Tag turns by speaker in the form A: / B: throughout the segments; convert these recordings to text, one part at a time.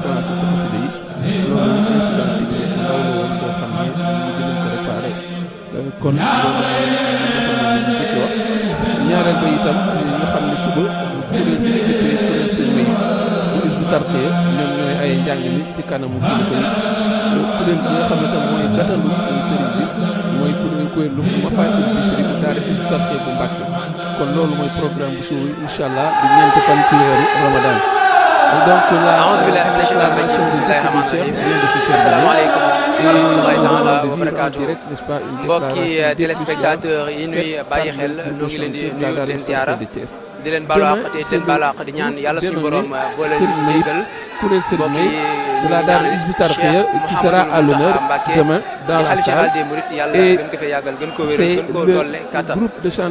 A: commencé ci xasida yi loolu incident technique ndaw la woon boo xam ne ñu dinañ ko réparé kon loolu ñu njëkk wax ñaareel ba itam nga xam ne suba kuréel bi dëppee kuréel seen wéy kuréel bu tartee ñoom ñooy ay njàng mi ci kanamu kilifa yi kuréel bi nga xam ne tam mooy gàttandu sëriñ bi mooy kuréelu Mafaatihul Bichri bu daara Hizbut Tarqiyyah bu Mbàkke kon loolu mooy programme bu suba incha allah di ñeenti fan ci weeru Ramadan donc la
B: a'uuzu billaahi mina shaytaani rajiim bismillaahi rahmaani rahiim asalaamaaleykum wa rahmatullaahi taala wa barakaatu mbokki téléspectateurs yi ñuy bàyyi xel ñoo ngi leen di nuyu di leen ziara di leen baalu àq te di leen baalu àq di ñaan yàlla suñu borom boole ñu jéggal mbokki
A: de la daara Hizbut Tarqiyyah qui sera à l'honneur demain dans la salle
B: et gën ko fee yàggal gën ko wéral gën ko dolle kattan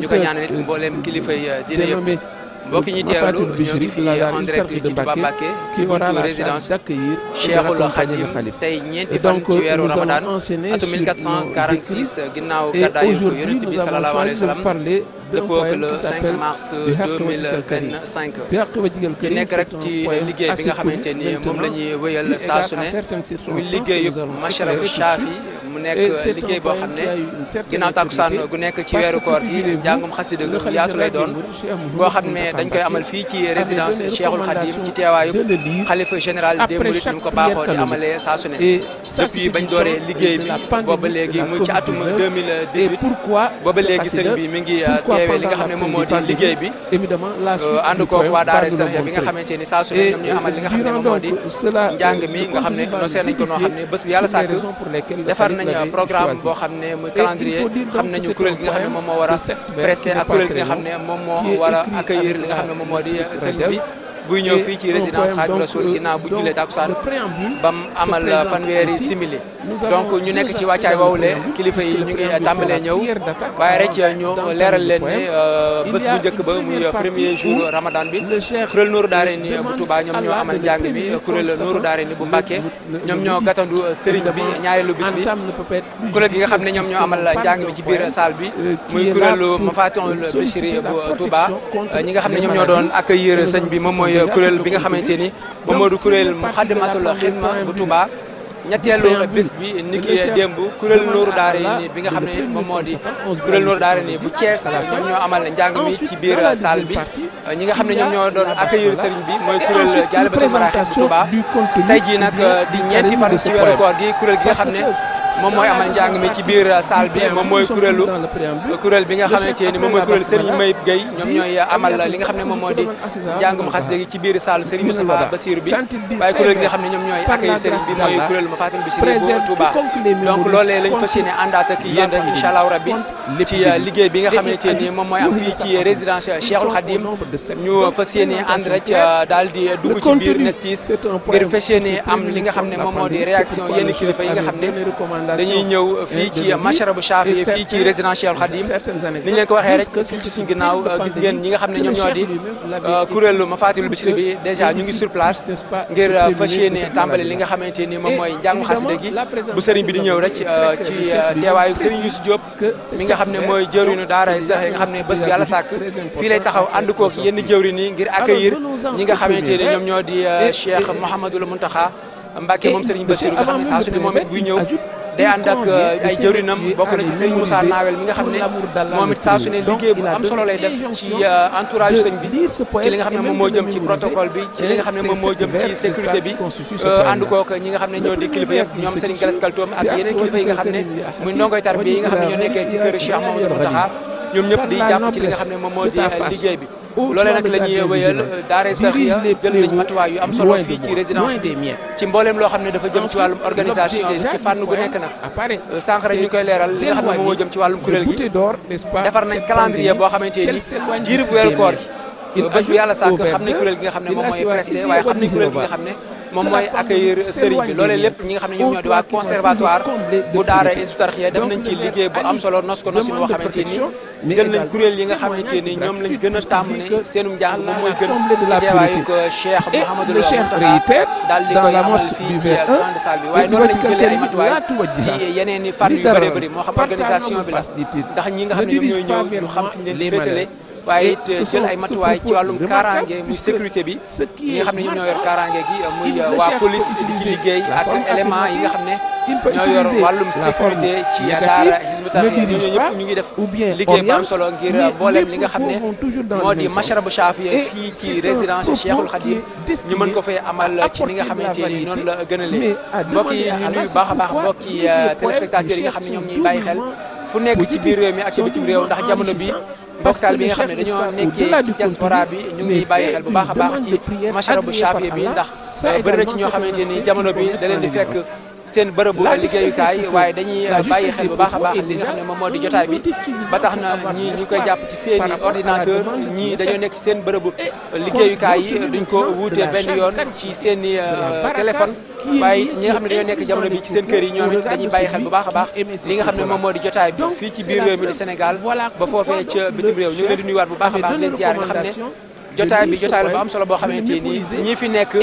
B: ñu ko ñaanal it mbooleem kilifa yi diine yëpp mbokk ñi teewlu ñoo ngi fi en direct ci Touba Mbacké ci buntu résidence Cheikhul Khadim tey ñeenti fan ci weeru Ramadan atum 1446 ginnaaw gàddaayu Yonent bi sallallahu alayhi wa sallam dëppoo ak le 5 mars 2025 ñu nekk rek ci liggéey bi nga xamante ni moom la ñuy wëyal saa su ne muy liggéeyu Mashrabu Chafi mu nekk liggéey boo xam ne ginnaaw tàkkusaan gu nekk ci weeru koor gi njàngum xasida gu yaatu lay doon boo xam ne dañ koy amal fii ci résidence Cheikhul Khadim ci teewaayu xalifa général des mourides ñu ko baaxoo di amalee saa su ne depuis bañ dooree liggéey bi booba léegi muy ci atum 2018 booba léegi sëriñ bi mi ngi teewee li nga xam ne moom moo di liggéey bi ànd koog waa daara Hizbut Tarqiyyah bi nga xamante ni saa su ne ñoom ñuy amal li nga xam ne moom moo di njàng mi nga xam ne nosee nañ ko noo xam ne bés bi yàlla sàkk defar nañ programme boo xam ne muy calendrier xam nañu kuréel gi nga xam ne moom moo war a prester ak kuréel gi nga xam ne moom moo war a accueillir li nga xam ne moom moo di sëriñ bi buy ñëw fii ci résidence Khadimou Rassoul ginnaaw bu jullee takkusaan bam amal fanweeri simili donc ñu nekk ci wàccaay woowule kilifa yi ñu ngi tàmbalee ñëw waaye rek ñu leeral leen ne bés bu njëkk ba muy premier jour Ramadan bi kuréel Nuuru Daarayni bu Touba ñoom ñoo amal njàng bi kuréel Nuuru Daarayni bu Mbàkke ñoom ñoo gàttandu sëriñ bi ñaareelu bis bi kuréel gi nga xam ne ñoom ñoo amal njàng bi ci biir salle bi muy kuréelu Mafaatihul Bichri bu Touba ñi nga xam ne ñoom ñoo doon accueillir sëñ bi moom mooy kuréel bi nga xamante ni moom moo di kuréel Muxaddamatul Xidma bu Touba ñetteelu bés bi ni ki démb kuréel Nuuru Daarayni bi nga xam ne moom moo di kuréel Nuuru Daarayni bu Thiès ñoom ñoo amal njàng mi ci biir salle bi ñi nga xam ne ñoom ñoo doon accueillir sëriñ bi mooy kuréel Jaalibatul Maraaxib bu Touba tey jii nag di ñeenti fan ci weeru koor gi kuréel gi nga xam ne moom mooy amal njàng mi ci biir salle bi moom mooy kuréel bi nga xamante ni moom mooy kuréel Serigne Mayib Gueye ñoom ñooy amal li nga xam ne moom moo di njàngum xasida gi ci biir salle Serigne Moustapha Bassirou bi waaye kuréel gi nga xam ne ñoom ñooy accueillir Serigne bi mooy kuréel Mafaatihul Bichri bu Touba donc loolee lañ fas yéene àndaat ak yéen rek incha allahu rabbi ci liggéey bi nga xamante ni moom mooy am fii ci résidence Cheikhul Khadim ñu fas yéene ànd rek daal di dugg ci biir neskis ngir fas yéene am li nga xam ne moom moo di réaction yenn kilifa yi nga xam ne dañuy ñëw fii ci Mashrabu Chafi fii ci résidence Cheikhul Khadim ni ñu leen ko waxee rek fii ci suñu ginnaaw gis ngeen ñi nga xam ne ñoom ñoo di kuréelu Mafaatihul Bichri bi déjà ñu ngi sur place ngir fas yéene tàmbali li nga xamante ni moom mooy njàngu xasida gi bu sëriñ bi di ñëw rek ci teewaayu sëriñ Youssou Diop mi nga xam ne mooy jëwriñu daara Hizbut Tarqiyyah nga xam ne bés bi yàlla sàkk fii lay taxaw ànd kook yenn jëwriñ yi ngir accueillir ñi nga xamante ni ñoom ñoo di Cheikh Mouhamadoul Mountakha Mbacké moom sëriñ Bassirou nga xam ne saa su ne moom it buy ñëw day ànd ak ay jëwrinam bokk na ci sëñ Moussa Nawel mi nga xam ne moom it saa su ne liggéey bu am solo lay def ci entourage sëñ bi ci li nga xam ne moom moo jëm ci protocole bi ci li nga xam ne moom moo jëm ci sécurité bi ànd kook ñi nga xam ne ñoo di kilifa yëpp ñoom Serigne Galas Kaltoom ak yeneen kilifa yi nga xam ne muy ndongoy tarbiya yi nga xam ne ñoo nekkee ci kër Cheikh Mamadou Mountakha ñoom ñëpp di jàpp ci li nga xam ne moom moo di liggéey bi loolee nag la ñuy wéyal daara Hizbut Tarqiyyah jël nañ matuwaay yu am solo fii ci résidence bi ci mbooleem loo xam ne dafa jëm ci wàllum organisation ci fànn gu nekk nag sànq rek ñu koy leeral li nga xam ne moom moo jëm ci wàllum kuréel gi defar nañ calendrier boo xamante ni diirub weeru koor gi bés bu yàlla sàkk xam nañ kuréel gi nga xam ne moom mooy presté waaye xam nañ kuréel gi nga xam ne moom mooy accueillir sëriñ bi loolee lépp ñi nga xam ne ñoom ñoo di waa conservatoire bu daara Hizbut Tarqiyyah def nañ ci liggéey bu am solo nos ko nosin boo xamante ni jël nañ kuréel yi nga xamante ni ñoom lañ gën a tàmm ne seenum njàng moom mooy gën ci teewaayu ko Cheikh Mouhamadoul Mountakha daal di koy amal fii ci grande salle bi waaye noonu lañ jëlee ay matuwaay ci yeneen i fànn yu bëree bëri moo xam organisation bi la ndax ñi nga xam ne ñoom ñooy ñëw ñu xam fi ñu leen féetale waaye it jël ay matuwaay ci wàllum kaaraange muy sécurité bi ñi nga xam ne ñoom ñoo yor kaaraange gi muy waa police di ci liggéey ak élément yi nga xam ne ñoo yor wàllum sécurité ci daara Hizbut Tarqiyyah ñooñu ñëpp ñu ngi def liggéey bu am solo ngir mboolem li nga xam ne moo di mashrabu Chafia fii ci résidence Cheikhul Khadim ñu mën ko fay amal ci li nga xamante ni noonu la gën a lee mbokk yi ñu nuyu baax a baax mbokki téléspectateurs yi nga xam ne ñoom ñuy bàyyi xel fu nekk ci biir réew mi ak ci bitim réew ndax jamono bi bokkal bi nga xam ne dañoo nekkee ci diaspora bi ñu ngi bàyyi xel bu baax a baax ci mashrabu Chafia bi ndax bëri na ci ñoo xamante ni jamono bi da leen di fekk seen bërëbu liggéeyukaay waaye dañuy bàyyi xel bu baax a baax li nga xam ne moom moo di jotaay bi ba tax na ñii ñu koy jàpp ci seen i ordinateur ñii dañoo nekk ci seen bërëbu liggéeyukaay yi duñ ko wuute benn yoon ci seen i téléphone waaye it ñi nga xam ne dañoo nekk jamono bi ci seen kër yi ñoom it dañuy bàyyi xel bu baax a baax li nga xam ne moom moo di jotaay bi fii ci biir réew mi di Sénégal ba foofee ca bitim réew ñu ngi leen di nuyuwaat bu baax a baax leen ziar nga xam ne jotaay bi jotaay la bu am solo boo xamante ni ñii fi nekk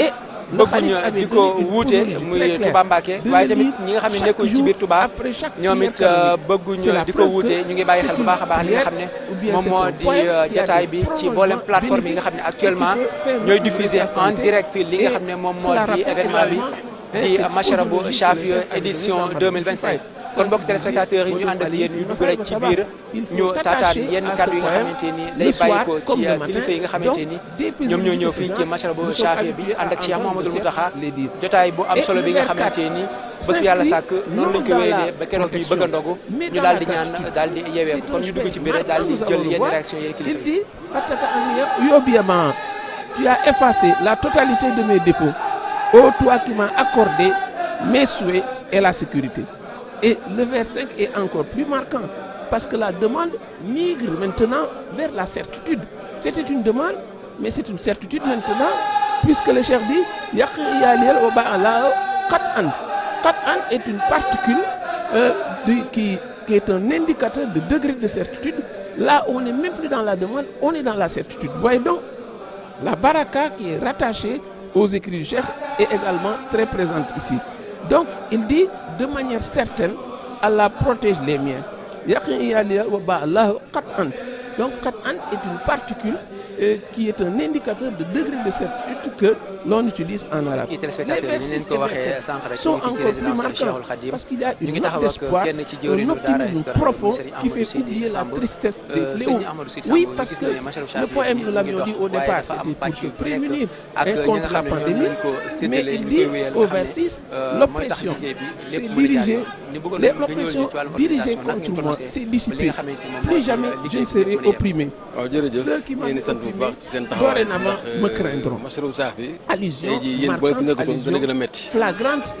B: bëgguñ di ko wuute muy Touba Mbacké waaye tamit ñi nga xam ne nekkuñ ci biir Touba ñoom it bëgguñ di ko wuute ñu ngi bàyyi xel bu baax a baax li nga xam ne moom moo di jataay bi ci mboolem plateforme yi nga xam ne actuellement ñooy diffuser en direct li nga xam ne moom moo di événement bi di mashrabu Chafia édition 2025 kon mbokk téléspectateurs yi ñu ànd ak yéen ñu dugg rek ci biir ñu taataan yenn kàddu yi nga xamante ni lay bàyyi ko ci kilifa yi nga xamante ni ñoom ñoo ñëw fii ci mashrabu Chafia bi ànd ak Cheikh Mouhamadoul Mountakha jotaay bu am solo bi nga xamante ni bés bi yàlla sàkk noonu lañ ko wéyalee ba keroog bi bëgg a ndogu ñu daal di ñaan daal di yeewee kon ñu dugg ci biir daal di jël yenn réaction yenn kilifa yi.
A: Tu as effacé la totalité de mes défauts, ô toi qui m'as accordé mes souhaits et la sécurité. Et le verset 5 est encore plus marquant parce que la demande migre maintenant vers la certitude. C'était une demande, mais c'est une certitude maintenant, puisque le cheikh dit Qat'an. Qat'an est une particule qui est un indicateur de degré de certitude. Là, on n'est même plus dans la demande, on est dans la certitude. Voyez donc, la baraka qui est rattachée aux écrits du cheikh est également très présente ici. Donc, il dit de manière certaine, Allah protège les miens. Donc, Qat'an est une particule qui est un indicateur de degré de certitude que l'on utilise en arabe. Les versets sont encore plus marquants parce qu'il y a une note d'espoir, un optimisme profond qui fait oublier la tristesse des fléaux. Oui, parce que le poème, nous l'avions dit au départ, c'était pour se prémunir contre la pandémie, mais il dit au vers 6, l'oppression, c'est dirigé, l'oppression dirigée contre moi, c'est dissipé. Plus jamais je ne serai opprimé. Ceux qui m'ont opprimé, dorénavant me craindront. Allusion marquante, flagrante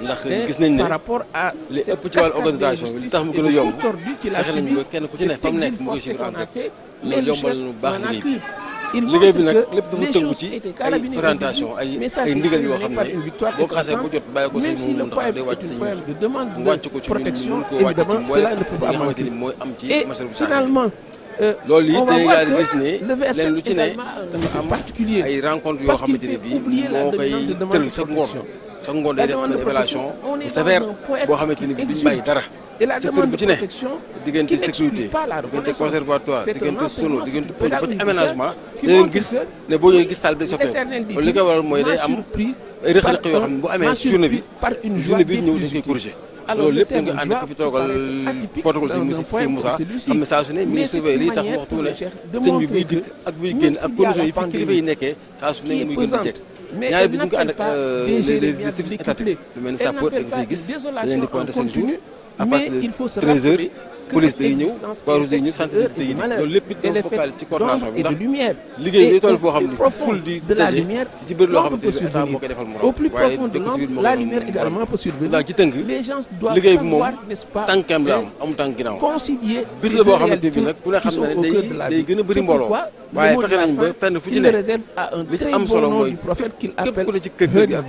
A: par rapport à cette cascade d'injustice et de tout tordu qu'il a subi, cette exil forcé qu'on a fait, mais le chef m'en accuse. Il montre que les choses étaient carabinées, mais ça c'est par une victoire éclatante, même si le poème est un poème de demande de protection, évidemment cela ne peut pas manquer. Et finalement, on va voir que le verset est également un effet particulier parce qu'il fait oublier la demande de protection. La demande de protection, on est dans un poème qui exulte. Et la demande de protection qui n'exclut pas la reconnaissance. C'est un enseignement, c'est une pédagogie qui montre que l'Éternel dit m'a surpris par une joie définitive. Alors le terme joie paraît atypique dans un poème comme celui-ci, mais c'est une manière pour le cheikh de montrer que même s'il y a la pandémie qui est pesante, mais elle n'appelle pas des jérémiades décuplés, elle n'appelle pas des désolations en continu, mais il faut se rappeler que cette existence est heure et de malheur, elle est faite d'ombre et de lumière, et au plus profond de la lumière, l'ombre peut survenir. Au plus profond de l'ombre, la lumière également peut survenir. Les gens doivent savoir, n'est-ce pas, concilier ces deux réalités qui sont au cœur de la vie. C'est pourquoi le mot de la fin, il le réserve à un très bon nom du prophète qu'il appelle Hadi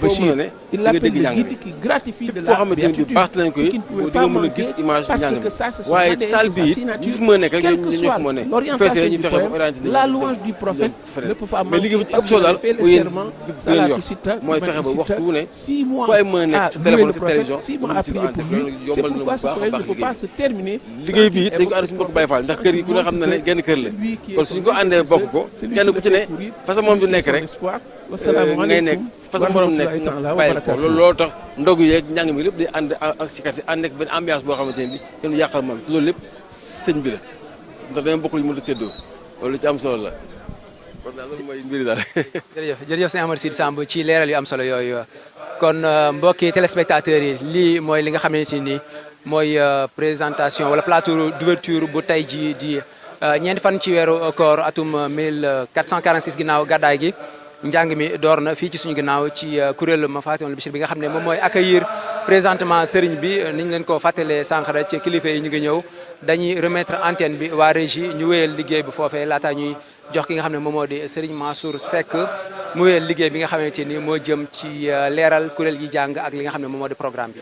A: Bachir. Il l'appelle le guide qui gratifie de la béatitude, ce qui ne pouvait pas
C: mën a gis image njàng mi waaye salle bi it ñi fi mën a nekk rek ñoo fi mën a ne feesee ñu fexe ba orienté nit ñi mais liggéey bi ci ëpp solo daal bu yéen yor mooy fexe ba waxtu wu ne fu ay mën a nekk ci téléphone ci télévision mu ci ànd loolu yombal na bu baax a baax liggéey bi it dañ ko ànd suñu mbokk Baye Fall ndax kër yi ku ne xam na ne genn kër la kon suñ ko àndee bokk ko kenn ku ci ne façon moom du nekk rek ngay nekk façon borom nekk nga bàyyi ko loolu tax ndogu yeeg njàng mi lépp day ànd ak si kat ànd ak benn ambiance boo xamante ne bi kenn du yàqal moom loolu lépp sëñ bi la ndax dañoo bokk lu ñu mën a séddoo loolu ci am solo la kon daal loolu mooy mbiri daal
B: jërëjëf sëñ Amadou Sidi Samb ci leeral yu am solo yooyu kon mbokki téléspectateurs yi lii mooy li nga xamante ni mooy présentation wala plateau d'ouverture bu tey ji di ñeenti fan ci weeru koor atum 1446 ginnaaw gàddaay gi njàng mi door na fii ci suñu ginnaaw ci kuréel Mafatihul Bichri bi nga xam ne moom mooy accueillir présentement sëriñ bi niñ leen ko fàttalee sànq rek ci kilifa yi ñu ngi ñëw dañuy remettre antenne bi waa régie ñu wéyal liggéey bi foofee laata ñuy jox ki nga xam ne moom moo di sëriñ Mansour Seck mu wéyal liggéey bi nga xamante ni moo jëm ci leeral kuréel gi jàng ak li nga xam ne moom moo di programme bi.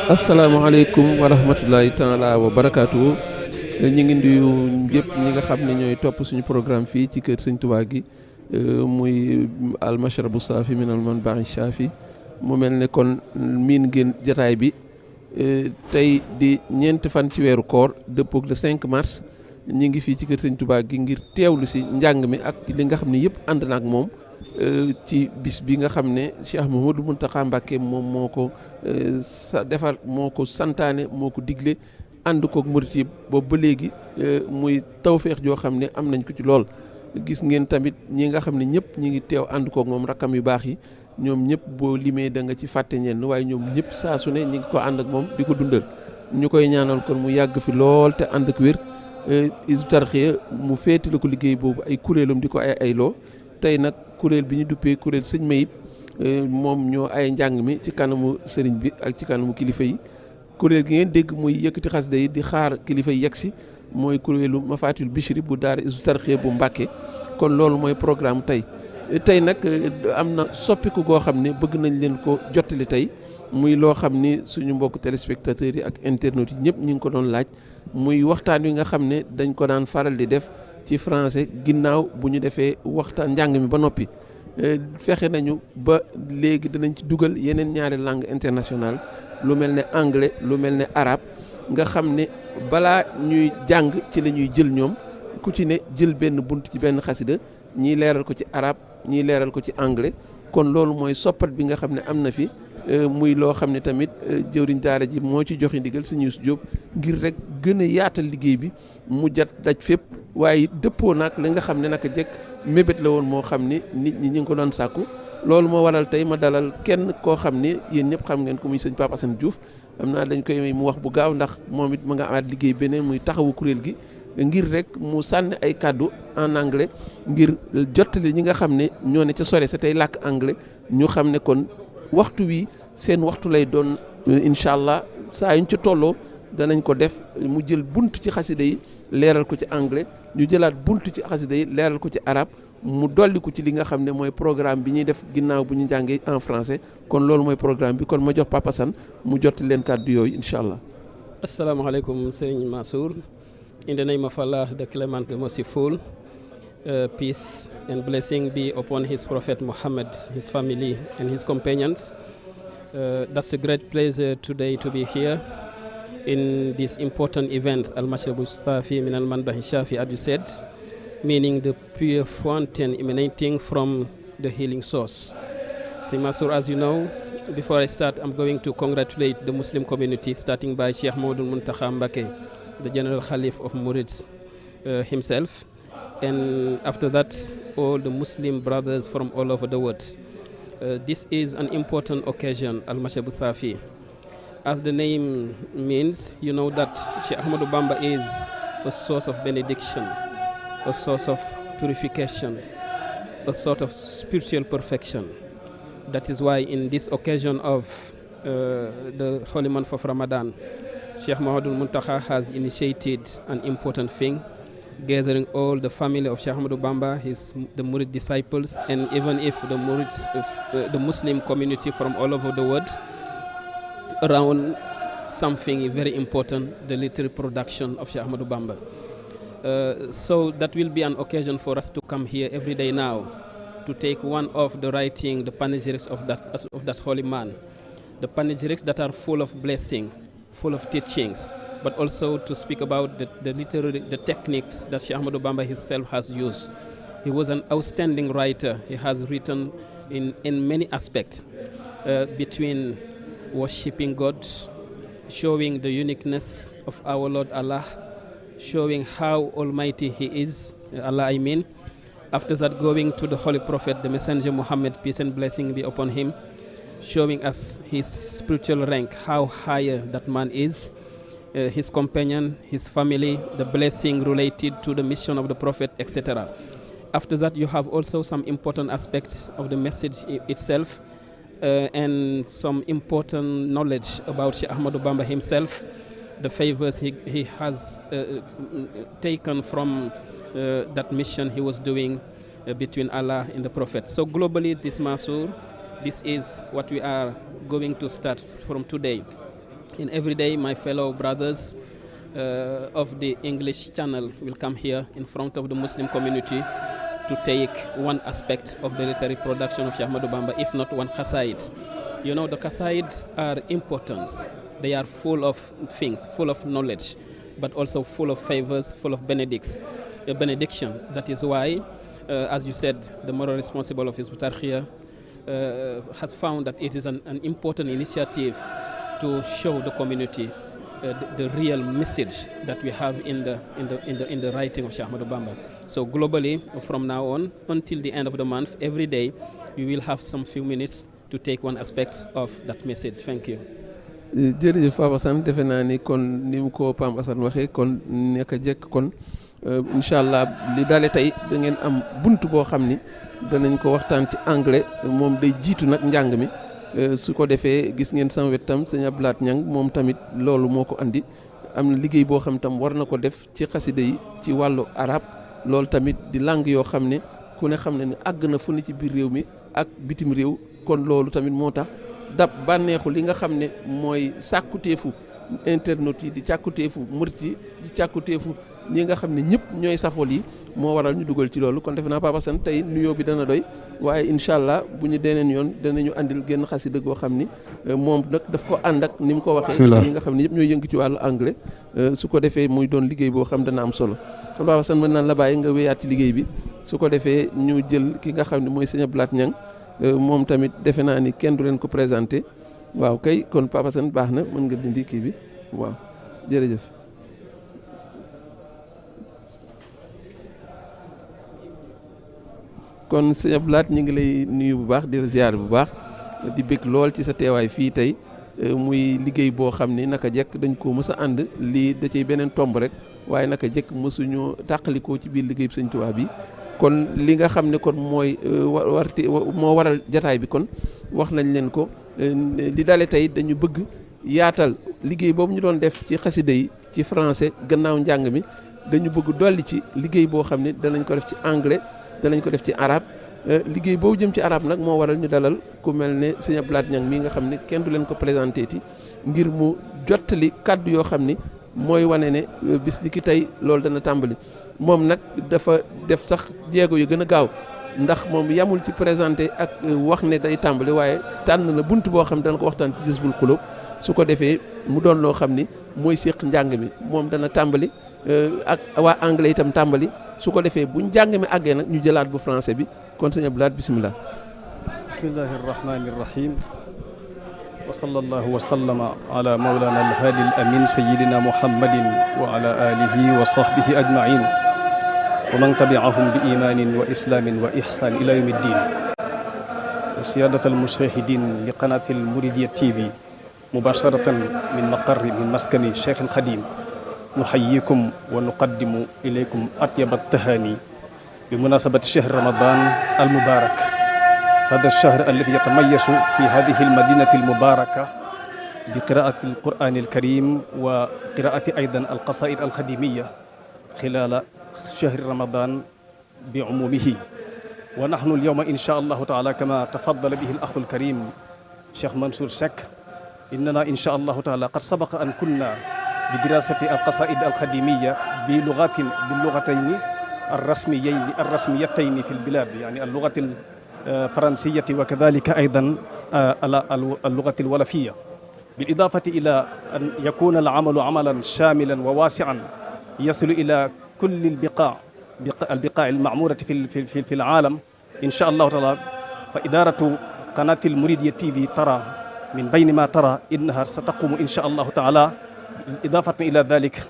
A: asalaamaaleykum wa rahmatulahi taala wa barakaatu ñu ngi nuyu ñëpp ñi nga xam ne ñooy topp suñu programme fii ci kër Sëñ Tuubaa gi muy almashrabu saafi min al manbai shaafi mu mel ne kon miin ngeen jataay bi tey di ñeenti fan ci weeru koor dëppook le 5 mars ñi ngi fii ci kër Sëñ Tuubaa gi ngir teewlu si njàng mi ak li nga xam ne yëpp ànd na ak moom ci bis bi nga xam ne Cheikh Mouhamadou Mountakha Mbacké moom moo ko defar moo ko santaane moo ko digle ànd kook murit yi boobu ba léegi muy tawféex joo xam ne am nañ ko ci lool. gis ngeen tamit ñi nga xam ne ñëpp ñi ngi teew ànd kook moom rakkam yu baax yi ñoom ñëpp boo limee da nga ci fàtte ñenn waaye ñoom ñëpp saa su ne ñi ngi ko ànd ak moom di ko dundal ñu koy ñaanal kon mu yàgg fi lool te ànd ak wér. Hizbut Tarqiyyah mu féete la ko liggéey boobu ay kuréelam di ko ay loo tey nag kuréel bi ñu duppee kuréel sëñ Mayib moom ñoo ay njàng mi ci kanamu sëriñ bi ak ci kanamu kilifa yi kuréel gi ngeen dégg muy yëkkati xasida yi di xaar kilifa yi yegsi mooy kuréelu Mafatihul Bichri bu daara Hizbut Tarqiyyah bu Mbàkke kon loolu mooy programme tey nag am na soppiku goo xam ne bëgg nañ leen ko jottali tey muy loo xam ni suñu mbokk téléspectateurs yi ak internautes yi ñëpp ñu ngi ko doon laaj muy waxtaan wi nga xam ne dañ ko daan faral di def ci français ginnaaw bu ñu defee waxtaan njàng mi ba noppi fexe nañu ba léegi dinañ ci dugal yeneen ñaari langue internationale lu mel ne anglais lu mel ne arabe nga xam ne balaa ñuy jàng ci la ñuy jël ñoom ku ci ne jël benn bunt ci benn xasida ñii leeral ko ci arabe ñii leeral ko ci anglais kon loolu mooy soppat bi nga xam ne am na fi muy loo xam ne tamit jëwriñ daara ji moo ci joxe ndigal Sëñ Youssou Diop ngir rek gën a yaatal liggéey bi mu jat daj fépp waaye dëppoo nag li nga xam ne naka jekk mébét la woon moo xam ni nit ñi ngi ko doon sàkku loolu moo waral tey ma dalal kenn koo xam ni yéen ñëpp xam ngeen ko muy sëñ Pape Assane Diouf am naa dañ koy mu wax bu gaaw ndax moom it ma nga amaat liggéey beneen muy taxawu kuréel gi ngir rek mu sànni ay kàddu en anglais ngir jottali ñi nga xam ne ñoo ne ca sore sa tey làkk anglais ñu xam ne kon waxtu wi seen waxtu lay doon incha allah saa yuñ ci tolloo danañ ko def mu jël bunt ci xasida yi leeral ko ci anglais ñu jëlaat bunt ci xasida yi leeral ko ci arabe mu dolli ko ci li nga xam ne mooy programme bi ñuy def ginnaaw bu ñu jàngee en français kon loolu mooy programme bi kon ma jox Papa Assane mu jottali leen kàddu yooyu incha allah.
D: Assalamualaikum Serigne Mansour. In the name of Allah, the Clement, the Merciful, peace and blessing be upon his Prophet Muhammad, his family and his companions. That's a great pleasure today to be here in this important event, Al-Mashrabu Safi min al-Manbahi Shafi, as you said, meaning the pure fountain emanating from the healing source. Serigne Mansour, as you know, before I start, I'm going to congratulate the Muslim community, starting by Sheikh Mouhamadoul Mountakha Mbacké, the General Khalif of Mourids himself, and after that, all the Muslim brothers from all over the world. This is an important occasion, Al-Mashrabu Safi. As the name means, you know that Sheikh Ahmadou Bamba is a source of benediction, a source of purification, a sort of spiritual perfection. That is why in this occasion of the holy month of Ramadan, Sheikh Mouhamadoul Mountakha has initiated an important thing, gathering all the family of Sheikh Ahmadou Bamba, the Murid disciples, and even if the Murids, the Muslim community from all over the world, around something very important, the literary production of Sheikh Ahmadou Bamba. So that will be an occasion for us to come here every day now, to take one of the writing, the panegyrics of that holy man, the panegyrics that are full of blessing, full of teachings, but also to speak about the techniques that Sheikh Ahmadou Bamba himself has used. He was an outstanding writer. He has written in many aspects between worshipping God, showing the uniqueness of our Lord Allah, showing how almighty He is, Allah I mean. After that, going to the Holy Prophet, the Messenger Muhammad, peace and blessing be upon him, showing us his spiritual rank, how higher that man is, his companion, his family, the blessing related to the mission of the Prophet, etc. After that, you have also some important aspects of the message itself, and some important knowledge about Sheikh Ahmadou Bamba himself, the favors he has taken from that mission he was doing between Allah and the Prophet. So globally, this Mansour, this is what we are going to start from today. And every day, my fellow brothers of the English channel will come here in front of the Muslim community to take one aspect of the literary production of Sheikh Ahmadou Bamba, if not one qasaid. You know, the qasaids are important. They are full of things, full of knowledge, but also full of favors, full of benediction. That is why, as you said, the moral responsible of Hizb ut-Tarqiyyah has found that it is an important initiative to show the community the real message that we have in the writing of Sheikh Ahmadou Bamba. So globally, from now on until the end of the month, every day we will have some few minutes to take one aspect of that message. Thank you.
A: jërëjëf Papa Assane defe naa ni kon ni mu ko Papa Assane waxee kon nekk jekk kon incha allah li daale tey da ngeen am bunt boo xam ni danañ ko waxtaan ci anglais moom day jiitu nag njàng mi su ko defee gis ngeen sama wet tam sëñ Abdoulaye Niang moom tamit loolu moo ko andi am na liggéey boo xam tam war na ko def ci xasida yi ci wàllu arab loolu tamit di langue yoo xam ne ku ne xam ne ni àgg na fu ne ci biir réew mi ak bitim réew kon loolu tamit moo tax dab bànneexu li nga xam ne mooy sàkkuteefu internet yi di càkkuteefu murit yi di càkkuteefu ñi nga xam ne ñëpp ñooy safol yi moo waral ñu dugal ci loolu kon defe naa Papa Assane tey nuyoo bi dana doy waaye incha allah bu ñu deneen yoon danañu andil genn xasida goo xam ni moom nag daf ko ànd ak ni mu ko waxee yi nga xam ne ñëpp ñooy yëngu ci wàllu anglais su ko defee muy doon liggéey boo xam dana am solo kon Papa Assane mën naan la bàyyi nga wéyaat ci liggéey bi su ko defee ñu jël ki nga xam ne mooy sëñ Abdoulaye Niang moom tamit defe naa ni kenn du leen ko présenté waaw kay kon Papa Assane baax na mën nga dindi kii bi waaw jërëjëf kon sëñ Abdou Lahad ñu ngi lay nuyu bu baax di la ziar bu baax di bëgg lool ci sa teewaay fii tey muy liggéey boo xam ni naka jekk dañ ko mës a ànd lii da ciy beneen tomb rek waaye naka jekk mësuñu tàqalikoo ci biir liggéey bi sëñ Tuubaa bi kon li nga xam ne kon mooy moo waral jataay bi kon wax nañ leen ko li dale tey dañu bëgg yaatal liggéey boobu ñu doon def ci xasida yi ci français gannaaw njàng mi dañu bëgg dolli ci liggéey boo xam ne danañ ko def ci anglais danañ ko def ci arabe liggéey boobu jëm ci arabe nag moo waral ñu dalal ku mel ne sëñ Abdou Lahad Niang mii nga xam ne kenn du leen ko présenté ti ngir mu jottali kàddu yoo xam ni mooy wane ne bis ni ki tey loolu dana tàmbali moom nag dafa def sax jéego yu gën a gaaw ndax moom yamul ci présenté ak wax ne day tàmbali waaye tànn na bunt boo xam ne dana ko waxtaan ci Jazbul Qulub su ko defee mu doon loo xam ni mooy séq njàng mi moom dana tàmbali ak waa anglais itam tàmbali su ko defee bu njàng mi àggee nag ñu jëlaat bu français bi kon sëñ Abdou Lahad bisimilah.
E: bismillahi irrahmani irrahim wa sallallahu wa sallama ala mawlana alhaadi al amin sayidina muhammadin wa ala alihi wa sahbihi ajmain wa man tabiahum bi imanin wa islamin wa ihsan ila yawmi ddin siyadat almushahidin li qanati almuridiya tv mubasharatan min maqarri min maskani cheikh alxadim nuxayikum wa nuqaddimu ilaykum atyaba altahani بمناسبة شهر رمضان المبارك هذا الشهر الذي يتميز في هذه المدينة المباركة بقراءة القرآن الكريم وقراءة أيضا القصائد الخديمية خلال شهر رمضان بعمومه ونحن اليوم إن شاء الله تعالى كما تفضل به الأخ الكريم شيخ منصور سك إننا إن شاء الله تعالى قد سبق أن كنا بدراسة القصائد الخديمية باللغتين الرسميتين في البلاد يعني اللغة الفرنسية وكذلك أيضا اللغة الولفية بالإضافة إلى أن يكون العمل عملا شاملا وواسعا يصل إلى كل البقاع المعمورة في العالم إن شاء الله تعالى فإدارة قناة المريدية تي في ترى من بين ما ترى إنها ستقوم إن شاء الله تعالى إضافة إلى ذلك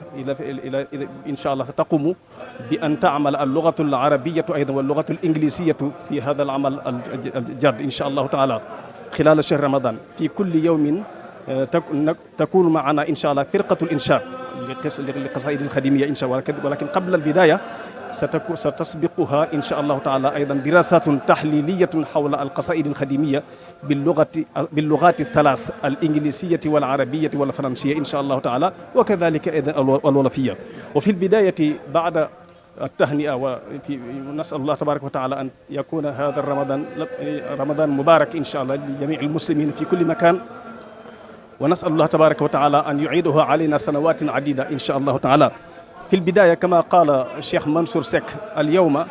E: إن شاء الله ستقوم بأن تعمل اللغة العربية أيضا واللغة الإنجليزية في هذا العمل الجاد إن شاء الله تعالى خلال شهر رمضان في كل يوم تكون معنا إن شاء الله فرقة الإنشاد للقصائد الخديمية إن شاء الله ولكن قبل البداية ستسبقها إن شاء الله تعالى أيضا دراسات تحليلية حول القصائد الخديمية باللغات الثلاث الإنجليزية والعربية والفرنسية إن شاء الله تعالى وكذلك أيضا الولفية وفي البداية بعد التهنئة ونسأل الله تبارك وتعالى أن يكون هذا رمضان مبارك إن شاء الله لجميع المسلمين في كل مكان ونسأل الله تبارك وتعالى أن يعيده علينا سنوات عديدة إن شاء الله تعالى في البداية كما قال الشيخ منصور سك اليوم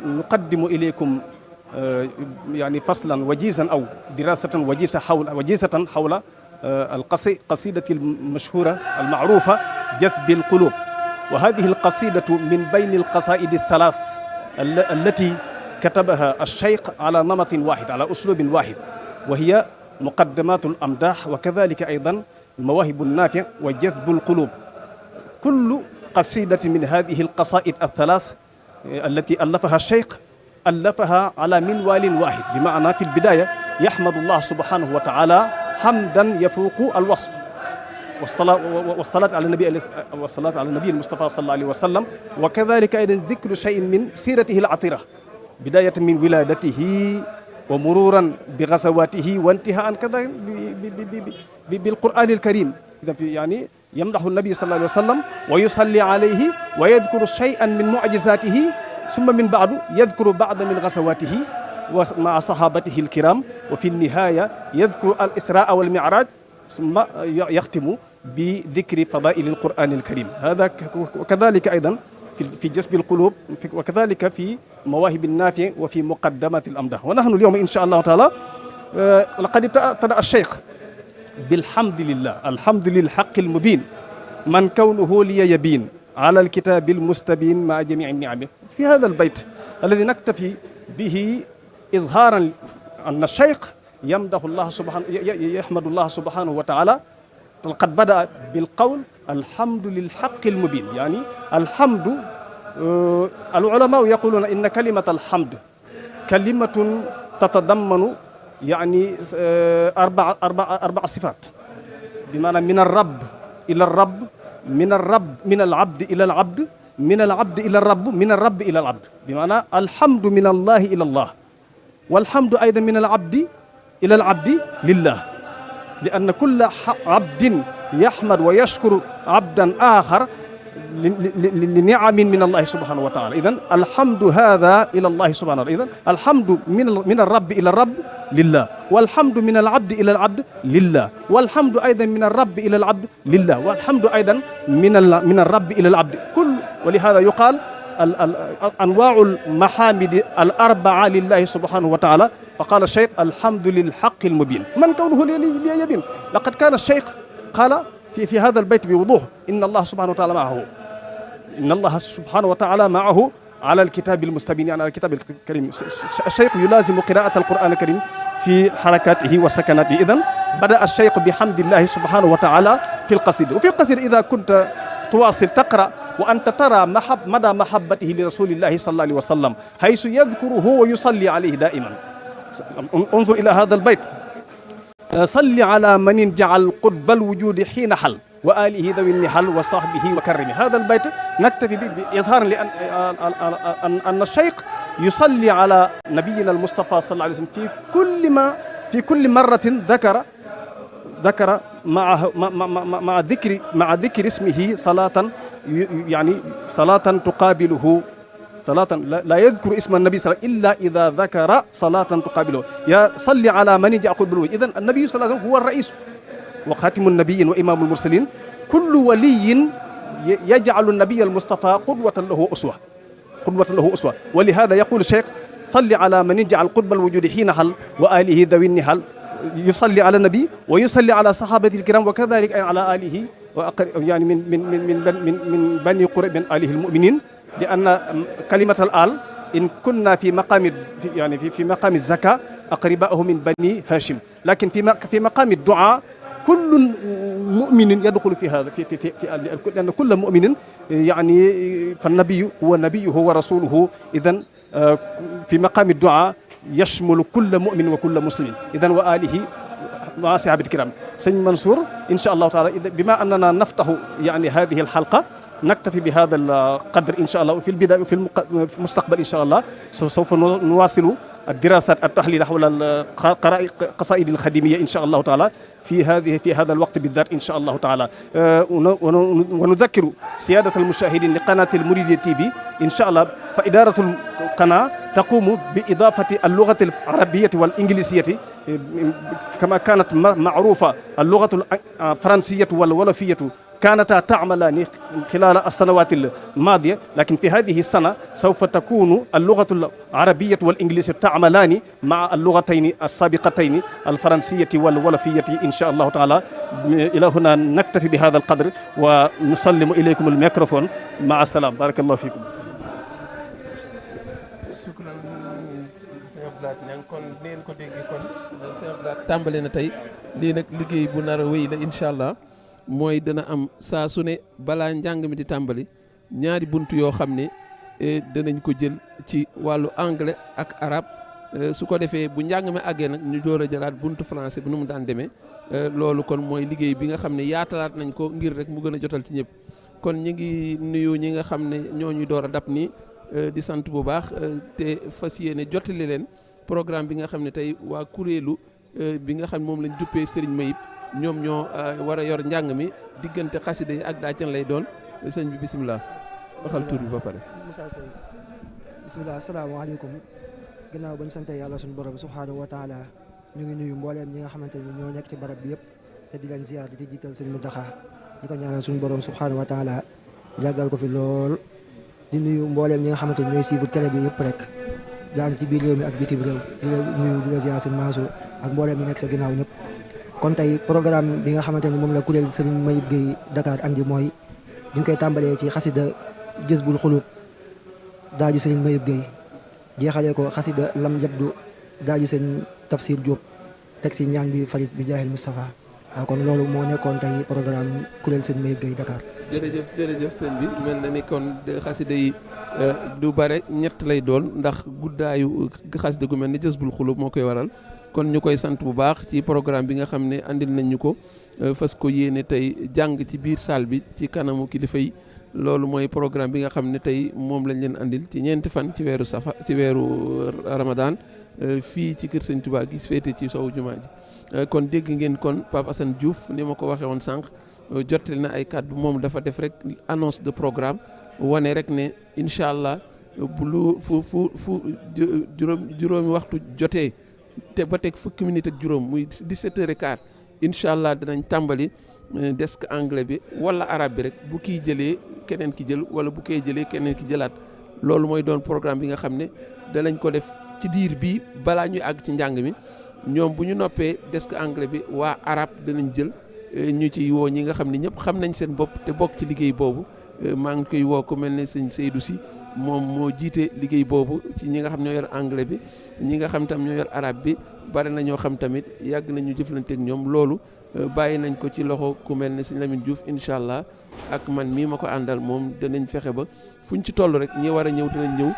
E: نقدم إليكم يعني فصلا وجيزا أو دراسة وجيزة حول القصيدة المشهورة المعروفة جذب القلوب وهذه القصيدة من بين القصائد الثلاث التي كتبها الشيخ على نمط واحد على أسلوب واحد وهي مقدمات الأمداح وكذلك أيضا المواهب النافع وجذب القلوب كل قصيدة من هذه القصائد الثلاث التي ألفها الشيخ ألفها على منوال واحد بمعنى في البداية يحمد الله سبحانه وتعالى حمدا يفوق الوصف والصلاة على النبي المصطفى صلى الله عليه وسلم وكذلك أيضا ذكر شيء من سيرته العطرة بداية من ولادته ومرورا بغزواته وانتهاء كذا بالقرآن الكريم يعني يمدح النبي صلى الله عليه وسلم ويصلي عليه ويذكر شيئا من معجزاته ثم من بعد يذكر بعض من غزواته مع صحابته الكرام وفي النهاية يذكر الإسراء والمعراج ثم يختم بذكر فضائل القرآن الكريم هذا وكذلك أيضا في جذب القلوب وكذلك في مواهب النافع وفي مقدمات الأمداح ونحن اليوم إن شاء الله تعالى لقد ابتدأ الشيخ بالحمد لله الحمد للحق المبين من كونه لي يبين على الكتاب المستبين مع جميع النعم في هذا البيت الذي نكتفي به إظهارا أن الشيخ يمدح الله سبحانه يحمد الله سبحانه وتعالى فقد بدأ بالقول الحمد للحق المبين يعني الحمد العلماء يقولون إن كلمة الحمد كلمة تتضمن يعني أربع صفات، بمعنى من الرب إلى الرب، من العبد إلى العبد، من العبد إلى الرب، من الرب إلى العبد، بمعنى الحمد من الله إلى الله، والحمد أيضا من العبد إلى العبد لله، لأن كل عبد يحمد ويشكر عبدا آخر لنعم من الله سبحانه وتعالى. إذن الحمد هذا إلى الله سبحانه وتعالى. إذن الحمد من الرب إلى الرب لله، والحمد من العبد إلى العبد لله، والحمد أيضا من الرب إلى العبد لله، والحمد أيضا من الرب إلى العبد كل. ولهذا يقال أنواع المحامد الأربعة لله سبحانه وتعالى. فقال الشيخ الحمد للحق المبين من كونه ليبين. لقد كان الشيخ قال في هذا البيت بوضوح إن الله سبحانه وتعالى معه، إن الله سبحانه وتعالى معه على الكتاب المستبين، يعني على الكتاب الكريم. الشيخ يلازم قراءة القرآن الكريم في حركاته وسكناته. إذن بدأ الشيخ بحمد الله سبحانه وتعالى في القصيدة. وفي القصيدة إذا كنت تواصل تقرأ وأنت ترى مدى محبته لرسول الله صلى الله عليه وسلم حيث يذكره ويصلي عليه دائما. انظر إلى هذا البيت: صل على من جعل قطب الوجود حين حل وآله ذوي النحل وصحبه وكرم. هذا البيت نكتفي به إظهارا لأن أن الشيخ يصلي على نبينا المصطفى صلى الله عليه وسلم في كل مرة ذكر مع ذكر اسمه صلاة، يعني صلاة تقابله صلاة لا يذكر اسم النبي صلى الله عليه وسلم إلا إذا ذكر صلاة تقابله. يا صل على من جاء قطب الوجود. إذن النبي صلى الله عليه وسلم هو الرئيس وخاتم النبيين وإمام المرسلين. كل ولي يجعل النبي المصطفى قدوة له أسوة. ولهذا يقول الشيخ صل على من جعل قطب الوجود حين حل وآله ذوي النحل. يصلي على النبي ويصلي على صحابته الكرام وكذلك على آله يعني من بني قريب من آله المؤمنين. لأن كلمة الآل إن كنا في مقام الزكاة أقرباءه من بني هاشم، لكن في مقام الدعاء كل مؤمن يدخل في هذا في لأن كل مؤمن يعني فالنبي هو نبيه هو رسوله. إذن في مقام الدعاء يشمل كل مؤمن وكل مسلم. إذن وآله مع صحابة الكرام. سيد منصور إن شاء الله تعالى بما أننا نفتح يعني هذه الحلقة نكتفي بهذا القدر إن شاء الله. وفي البداية وفي المستقبل إن شاء الله سوف نواصل الدراسات التحليل حول القصائد الخديمية إن شاء الله تعالى في هذا الوقت بالذات إن شاء الله تعالى. ونذكر سيادة المشاهدين لقناة المريدية تي في إن شاء الله فإدارة القناة تقوم بإضافة اللغة العربية والإنجليزية كما كانت معروفة. اللغة الفرنسية والولفية كانتا تعملان خلال السنوات الماضية، لكن في هذه السنة سوف تكون اللغة العربية والإنجليزية تعملان مع اللغتين السابقتين الفرنسية والولفية إن شاء الله تعالى. إلى هنا نكتفي بهذا القدر ونسلم إليكم الميكروفون. مع السلامة. بارك الله فيكم.
A: شكرا sëñ Abdou Lahad kon neen ko dégg kon sëñ Abdou Lahad tàmbale na tey lii nag liggéey bu nar a wéy la incha allah. mooy dana am saa su ne balaa njàng mi di tàmbali ñaari bunt yoo xam ne danañ ko jël ci wàllu anglais ak arabe su ko defee bu njàng mi àggee nag ñu door a jëlaat buntu français bi nu mu daan demee loolu kon mooy liggéey bi nga xam ne yaatalaat nañ ko ngir rek mu gën a jotal ci ñëpp. kon ñi ngi nuyu ñi nga xam ne ñoo ñu door a dab nii di sant bu baax te fas yéene jottali leen programme bi nga xam ne tey waa kuréelu bi nga xam ne moom lañ duppee Serigne Mayib ñoom ñoo war a yor njàng mi diggante xasida yi ak daacan lay doon. sëñ bi bisimilah waxal tur bi ba pare.
F: Moussa Seye bisimilah asalaamaaleykum. gannaaw ba ñu sante yàlla suñu borom subhaanahu wa taala ñu ngi nuyu mbooleem ñi nga xamante ni ñoo nekk ci barab bi yëpp te di leen ziar di jiital sëñ Muntaxa di ko ñaanal suñu borom subhaanahu wa taala yàggal ko fi lool. di nuyu mbooleem ñi nga xamante ni ñooy suivre télé bi yëpp rek yaa ngi ci biir réew mi ak bitim réew di la nuyu di la ziar sëñ Mansour ak mbooleem ñi nekk sa ginnaaw ñëpp. kon tey programme bi nga xamante ni moom la kuréel Serigne Mayib Gueye Dakar andi mooy ñu ngi koy tàmbalee ci xasida Jazbul Xuluub daaju Serigne Mayib Gueye jeexalee ko xasida Lam Yabdu daaju seen Tafsir Diop teg si ñaan bi farit bi jaahil Moustapha waaw kon loolu moo nekkoon tey programme kuréel sëñ Mayib Gueye Dakar.
A: jërëjëf sëñ bi mel na ni kon xasida yi du bare ñett lay doon ndax guddaayu xasida gu mel ni Jazbul Xulub moo koy waral kon ñu koy sant bu baax ci programme bi nga xam ne andil nañ ñu ko fas ko yéene tey jàng ci biir salle bi ci kanamu kilifa yi loolu mooy programme bi nga xam ne tey moom lañ leen andil ci ñeenti fan ci weeru ci weeru Ramadan fii ci kër sëñ Touba gi féete ci sowu jumaa ji kon dégg ngeen kon Pape Assane Diouf ni ma ko waxee woon sànq jottali na ay kàddu moom dafa def rek annonce de programme wane rek ne incha allah bu lu fu juróomi waxtu jotee te ba teg fukki minute ak juróom muy 17h15 incha allah danañ tàmbali desk anglais bi wala arabe bi rek bu kii jëlee keneen ki jël wala bu kii jëlee keneen ki jëlaat loolu mooy doon programme bi nga xam ne danañ ko def ci diir bii balaa ñuy àgg ci njàng mi ñoom bu ñu noppee desk anglais bi waa arabe danañ jël ñu ci woo ñi nga xam ne ñëpp xam nañ seen bopp te bokk ci liggéey boobu maa ngi koy woo ku mel ne sëñ Seydou Sy moom moo jiite liggéey boobu ci ñi nga xam ñoo yor anglais bi ñi nga xam tam ñoo yor arabe bi bari na ñoo xam tamit yàgg nañu jëflanteeg ñoom loolu bàyyi nañ ko ci loxo ku mel ne sëñ Lamine Diouf incha allah ak man mii ma ko àndal moom danañ fexe ba fuñ ci toll rek ñi war a ñëw dinañ ñëw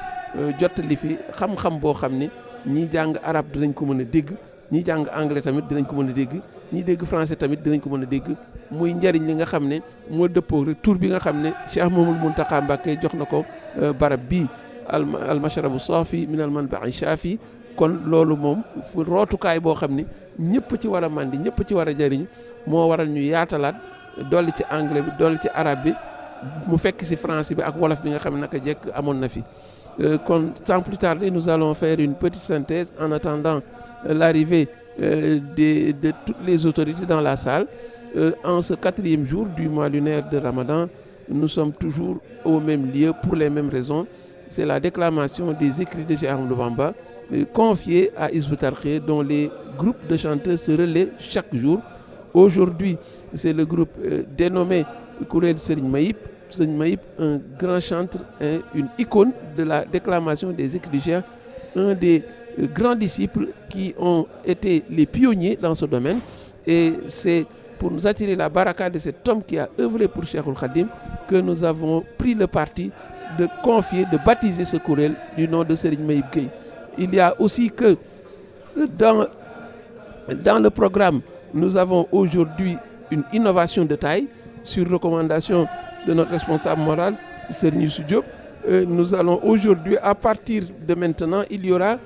A: jottali fi xam-xam boo xam ne ñi jàng arabe dinañ ko mën a dégg ñi jàng anglais tamit dinañ ko mën a dégg ñi dégg français tamit dinañ ko mën a dégg muy njariñ li nga xam ne moo dëppoo rek tur bi nga xam ne Cheikh Mamadou Mountakha Mbacké jox na ko barab bii al mashrabu saafi min al manbai shaafi kon loolu moom fu rootukaay boo xam ne ñëpp ci war a màndi ñëpp ci war a jëriñ moo waral ñu yaatalaat dolli ci anglais bi dolli ci arabe bi mu fekk si français bi ak wolof bi nga xam ne naka jekk amoon na fi kon sans plus tarder nous allons faire une petite synthèse en attendant l'arrivée de toutes les autorités dans la salle. En ce 4e jour du mois lunaire de Ramadan, nous sommes toujours au même lieu pour les mêmes raisons. C'est la déclamation des écrits de Cheikh Ahmadou Bamba confiés à Hizb ut-Tarqiyyah dont les groupes de chanteurs se relaient chaque jour. Aujourd'hui, c'est le groupe dénommé Kuréel Serigne Mayib. Serigne Mayib, un grand chanteur, une icône de la déclamation des écrits de Cheikh, un des grands disciples qui ont été les pionniers dans ce domaine. Et c'est pour nous attirer la baraka de cet homme qui a œuvré pour Cheikhoul Khadim que nous avons pris le parti de confier, de baptiser ce kuréel du nom de Serigne Mayib Gueye. Il y a aussi que dans le programme, nous avons aujourd'hui une innovation de taille sur recommandation de notre responsable moral, Serigne Youssou Diop. Nous allons aujourd'hui, à partir de maintenant, il y aura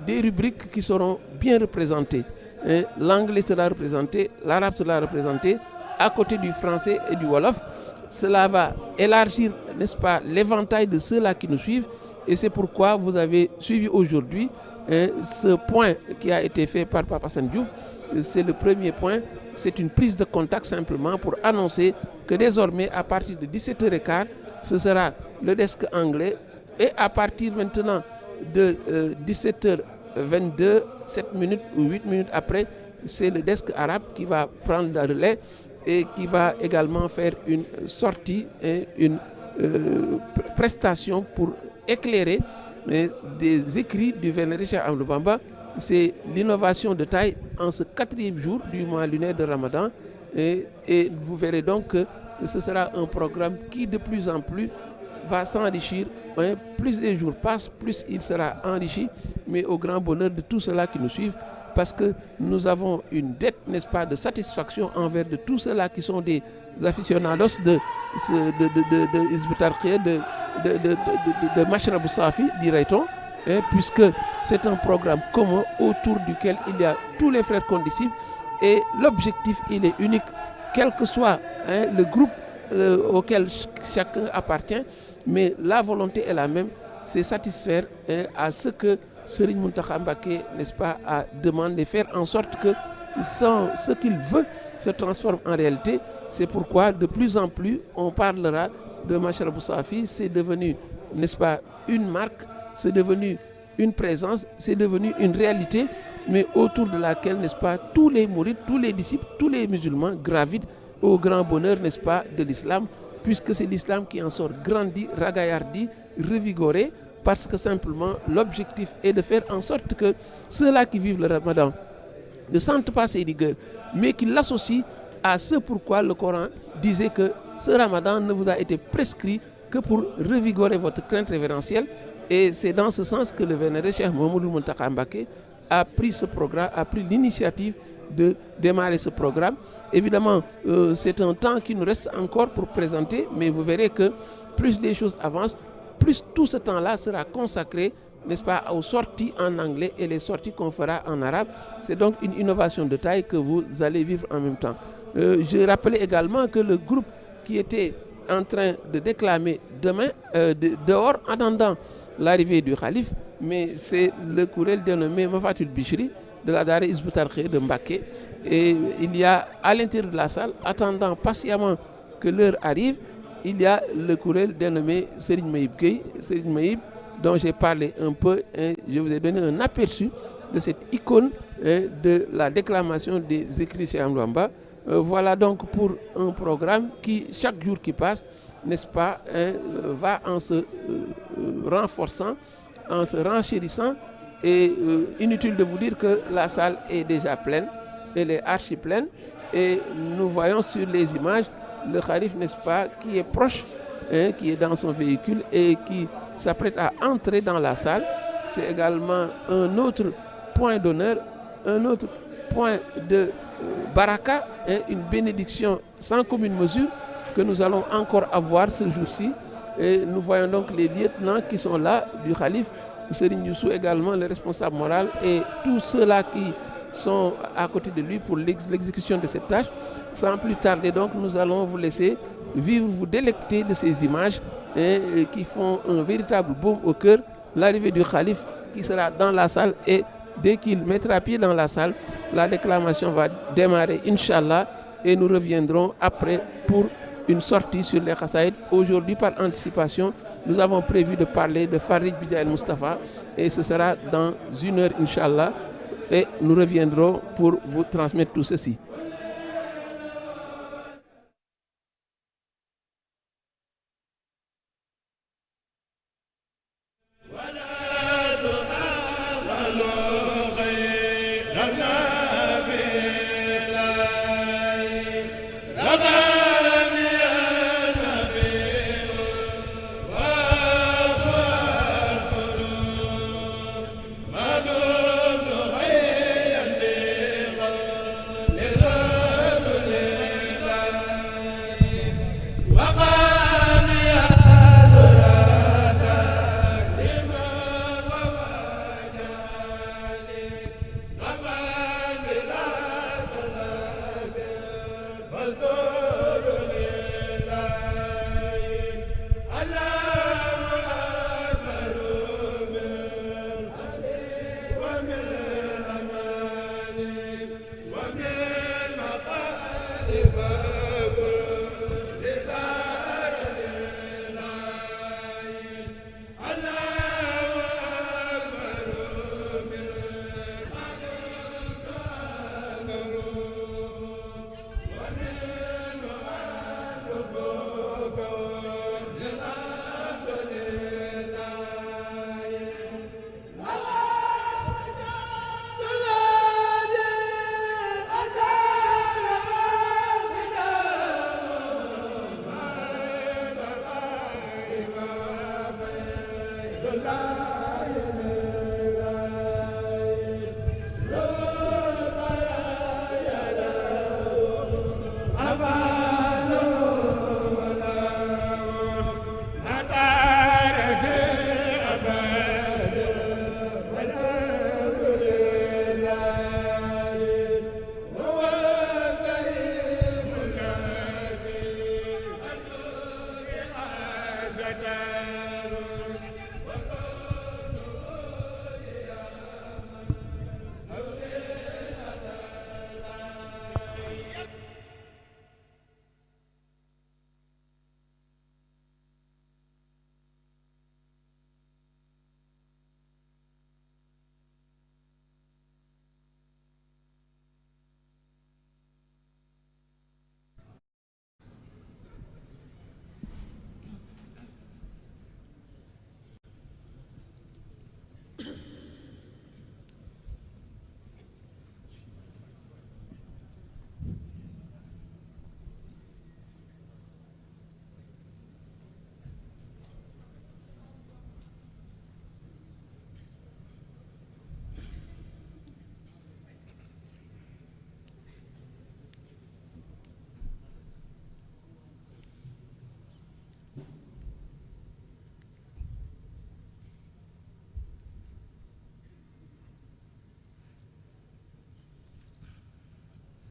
A: des rubriques qui seront bien représentées. L'anglais sera représenté, l'arabe sera représenté, à côté du français et du wolof. Cela va élargir, n'est-ce pas, l'éventail de ceux-là qui nous suivent. Et c'est pourquoi vous avez suivi aujourd'hui ce point qui a été fait par Pape Assane Diouf. C'est le premier point. C'est une prise de contact simplement pour annoncer que désormais, à partir de 17h15, ce sera le desk anglais. Et à partir maintenant de 17h22, 7 minutes ou 8 minutes après, c'est le desk arabe qui va prendre le relais et qui va également faire une sortie et une prestation pour éclairer des écrits du vénéré Cheikh Ahmadou Bamba. C'est l'innovation de taille en ce 4e jour du mois lunaire de Ramadan. Et vous verrez donc que ce sera un programme qui de plus en plus va s'enrichir. Plus les jours passent, plus il sera enrichi, mais au grand bonheur de tous ceux-là qui nous suivent, parce que nous avons une dette, n'est-ce pas, de satisfaction envers de tous ceux-là qui sont des aficionados de Hizb ut-Tarqiyyah, de Mashrabou Safi, dirait-on, puisque c'est un programme commun autour duquel il y a tous les frères condisciples et l'objectif, il est unique, quel que soit le groupe auquel chacun appartient, mais la volonté est la même, c'est satisfaire à ce que Serigne Mountakha Mbacké, n'est-ce pas, a demandé, faire en sorte que ce qu'il veut se transforme en réalité. C'est pourquoi de plus en plus on parlera de Mashrabou Safi. C'est devenu, n'est-ce pas, une marque, c'est devenu une présence, c'est devenu une réalité, mais autour de laquelle, n'est-ce pas, tous les mourides, tous les disciples, tous les musulmans gravitent au grand bonheur, n'est-ce pas, de l'islam, puisque c'est l'islam qui en sort grandi, ragaillardi, revigoré, parce que simplement l'objectif est de faire en sorte que ceux-là qui vivent le Ramadan ne sentent pas ces rigueurs, mais qui l'associent à ce pourquoi le Coran disait que ce Ramadan ne vous a été prescrit que pour revigorer votre crainte révérentielle. Et c'est dans ce sens que le vénéré Cheikh Mouhamadoul Mountakha Mbacké a pris ce programme, a pris l'initiative de démarrer ce programme. Évidemment, c'est un temps qui nous reste encore pour présenter, mais vous verrez que plus les choses avancent, plus tout ce temps-là sera consacré, n'est-ce pas, aux sorties en anglais et les sorties qu'on fera en arabe. C'est donc une innovation de taille que vous allez vivre en même temps. Je rappelais également que le groupe qui était en train de déclamer demain, dehors, en attendant l'arrivée du Khalif, mais c'est le courriel dénommé Mafatul Bichri de la Daara Hizbut Tarqiyyah de Mbacké. Et il y a à l'intérieur de la salle, attendant patiemment que l'heure arrive, il y a le courriel dénommé Serigne Mayib Gueye, Serigne Mayib, dont j'ai parlé un peu, et je vous ai donné un aperçu de cette icône de la déclamation des écrits chez Amadou Bamba. Voilà donc pour un programme qui, chaque jour qui passe, n'est-ce pas, va en se renforçant, en se renchérissant. Et inutile de vous dire que la salle est déjà pleine, elle est archi pleine. Et nous voyons sur les images le Khalif, n'est-ce pas, qui est proche, qui est dans son véhicule et qui s'apprête à entrer dans la salle. C'est également un autre point d'honneur, un autre point de baraka, une bénédiction sans commune mesure que nous allons encore avoir ce jour-ci. Et nous voyons donc les lieutenants qui sont là du Khalif, Serigne Youssou également, le responsable moral, et tous ceux-là qui sont à côté de lui pour l'exécution de cette tâche. Sans plus tarder donc, nous allons vous laisser vivre, vous délecter de ces images qui font un véritable baume au cœur. L'arrivée du Khalif qui sera dans la salle, et dès qu'il mettra pied dans la salle, la déclamation va démarrer, Inch'Allah, et nous reviendrons après pour une sortie sur les Khassaïd. Aujourd'hui, par anticipation, nous avons prévu de parler de Farid Bidja El Mustafa, et ce sera dans une heure, Inch'Allah, et nous reviendrons pour vous transmettre tout ceci.
G: Zaka